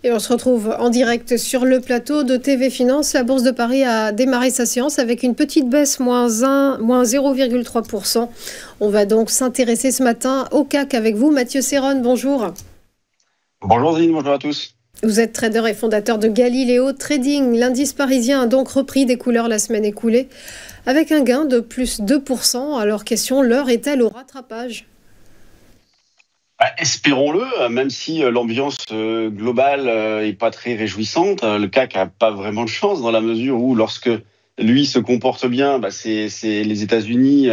Et on se retrouve en direct sur le plateau de TV Finance. La Bourse de Paris a démarré sa séance avec une petite baisse, moins 0,3%. On va donc s'intéresser ce matin au CAC avec vous, Mathieu Serron. Bonjour. Bonjour Zine, bonjour à tous. Vous êtes trader et fondateur de Galileo Trading. L'indice parisien a donc repris des couleurs la semaine écoulée avec un gain de plus 2%. Alors question, l'heure est-elle au rattrapage ? Espérons-le, même si l'ambiance globale est pas très réjouissante. Le CAC a pas vraiment de chance dans la mesure où lorsque lui se comporte bien, c'est les États-Unis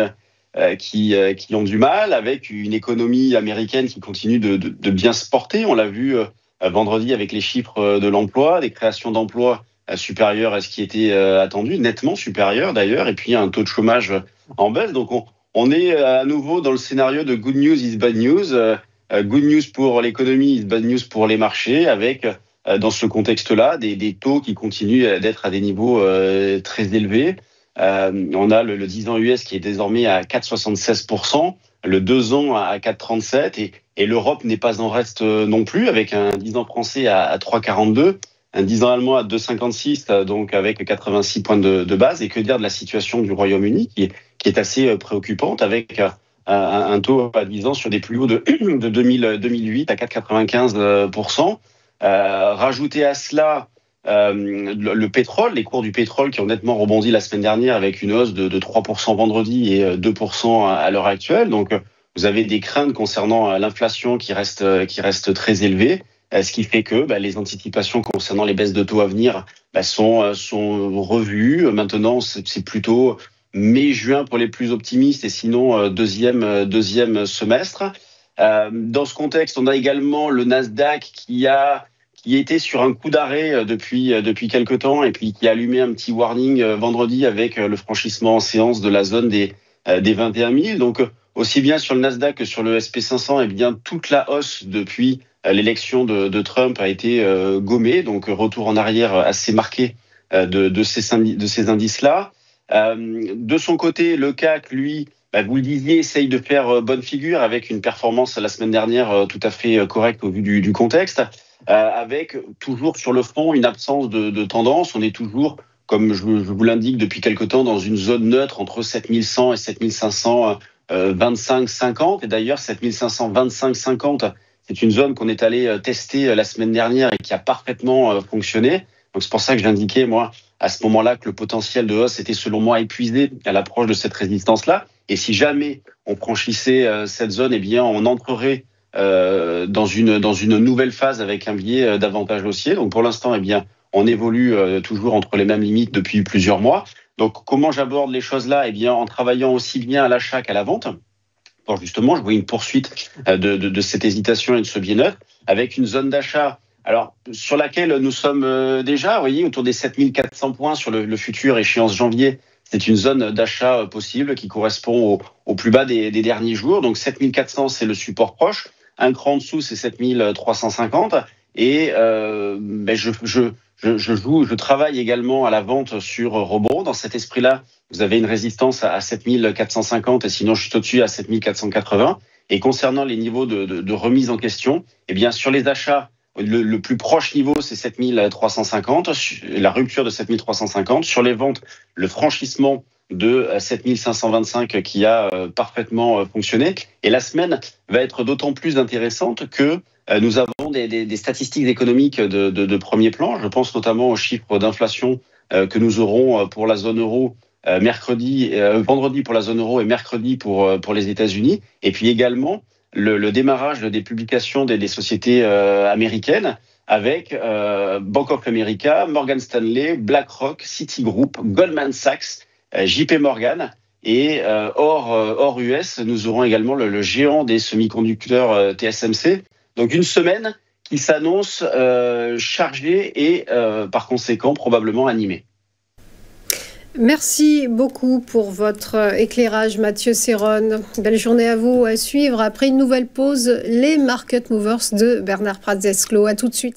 qui ont du mal, avec une économie américaine qui continue de bien se porter. On l'a vu vendredi avec les chiffres de l'emploi, des créations d'emplois supérieures à ce qui était attendu, nettement supérieures d'ailleurs, et puis un taux de chômage en baisse. Donc on est à nouveau dans le scénario de good news is bad news. Good news pour l'économie, bad news pour les marchés, avec dans ce contexte-là des taux qui continuent d'être à des niveaux très élevés. On a le 10 ans US qui est désormais à 4,76%, le 2 ans à 4,37%, et l'Europe n'est pas en reste non plus, avec un 10 ans français à 3,42%, un 10 ans allemand à 2,56%, donc avec 86 points de base. Et que dire de la situation du Royaume-Uni qui est assez préoccupante, avec un taux à 10 ans sur des plus hauts de 2008 à 4,95%. Rajouter à cela le pétrole, les cours du pétrole qui ont nettement rebondi la semaine dernière avec une hausse de 3% vendredi et 2% à l'heure actuelle. Donc vous avez des craintes concernant l'inflation qui reste très élevée, ce qui fait que les anticipations concernant les baisses de taux à venir sont revues. Maintenant, c'est plutôt mai-juin pour les plus optimistes, et sinon deuxième semestre. Dans ce contexte, on a également le Nasdaq qui était sur un coup d'arrêt depuis quelque temps, et puis qui a allumé un petit warning vendredi avec le franchissement en séance de la zone des 21 000. Donc aussi bien sur le Nasdaq que sur le SP500, toute la hausse depuis l'élection de Trump a été gommée. Donc retour en arrière assez marqué de ces indices-là. De son côté, le CAC, lui, vous le disiez, essaye de faire bonne figure avec une performance la semaine dernière tout à fait correcte au vu du contexte, avec toujours sur le front une absence de tendance. On est toujours, comme je vous l'indique depuis quelque temps, dans une zone neutre entre 7100 et 7525-50. Et d'ailleurs, 7525-50, c'est une zone qu'on est allé tester la semaine dernière et qui a parfaitement fonctionné. Donc c'est pour ça que j'indiquais, moi, à ce moment-là, que le potentiel de hausse était selon moi épuisé à l'approche de cette résistance-là. Et si jamais on franchissait cette zone, on entrerait dans une nouvelle phase avec un biais davantage haussier. Donc pour l'instant, on évolue toujours entre les mêmes limites depuis plusieurs mois. Donc comment j'aborde les choses là ? En travaillant aussi bien à l'achat qu'à la vente. Pour justement, je vois une poursuite de cette hésitation et de ce biais neutre, avec une zone d'achat sur laquelle nous sommes déjà, vous voyez, autour des 7400 points sur le futur échéance janvier. C'est une zone d'achat possible qui correspond au plus bas des derniers jours. Donc 7400, c'est le support proche. Un cran en dessous, c'est 7350. Et je travaille également à la vente sur rebond. Dans cet esprit-là, vous avez une résistance à 7450, et sinon juste au-dessus à 7480. Et concernant les niveaux de remise en question, sur les achats, le plus proche niveau, c'est 7350, la rupture de 7350. Sur les ventes, le franchissement de 7525 qui a parfaitement fonctionné. Et la semaine va être d'autant plus intéressante que nous avons des statistiques économiques de premier plan. Je pense notamment aux chiffres d'inflation que nous aurons pour la zone euro vendredi pour la zone euro et mercredi pour les États-Unis. Et puis également le démarrage des publications des sociétés américaines avec Bank of America, Morgan Stanley, BlackRock, Citigroup, Goldman Sachs, JP Morgan. Et hors US, nous aurons également le géant des semi-conducteurs TSMC. Donc une semaine qui s'annonce chargée et par conséquent probablement animée. Merci beaucoup pour votre éclairage, Mathieu Serron. Belle journée à vous. À suivre après une nouvelle pause, les Market Movers de Bernard Pratzesclos. À tout de suite.